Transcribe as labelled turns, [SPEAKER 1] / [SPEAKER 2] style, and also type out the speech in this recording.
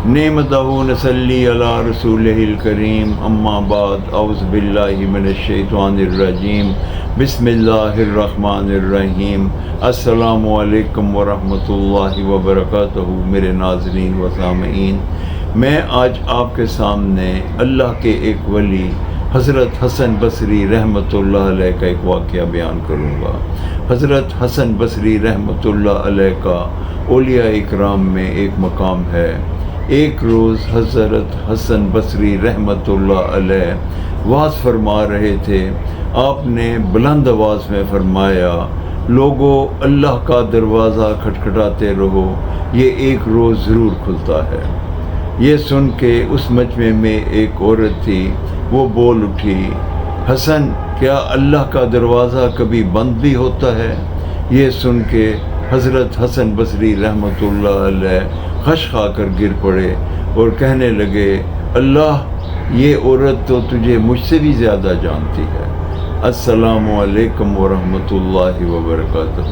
[SPEAKER 1] نعمتہ نصلی علی رسولہ الکریم اما بعد اعوذ باللہ من الشیطان الرجیم بسم اللہ الرحمن الرحیم السلام علیکم ورحمۃ اللہ وبرکاتہ۔ میرے ناظرین و سامعین، میں آج آپ کے سامنے اللہ کے ایک ولی حضرت حسن بصری رحمۃ اللہ علیہ کا ایک واقعہ بیان کروں گا۔ حضرت حسن بصری رحمۃ اللہ علیہ کا اولیاء اکرام میں ایک مقام ہے۔ ایک روز حضرت حسن بصری رحمۃ اللہ علیہ وعظ فرما رہے تھے۔ آپ نے بلند آواز میں فرمایا، لوگو اللہ کا دروازہ کھٹکھٹاتے رہو، یہ ایک روز ضرور کھلتا ہے۔ یہ سن کے اس مجمع میں ایک عورت تھی، وہ بول اٹھی، حسن، کیا اللہ کا دروازہ کبھی بند بھی ہوتا ہے؟ یہ سن کے حضرت حسن بصری رحمۃ اللہ علیہ خش کھا کر گر پڑے اور کہنے لگے، اللہ، یہ عورت تو تجھے مجھ سے بھی زیادہ جانتی ہے۔ السلام علیکم ورحمۃ اللہ وبرکاتہ۔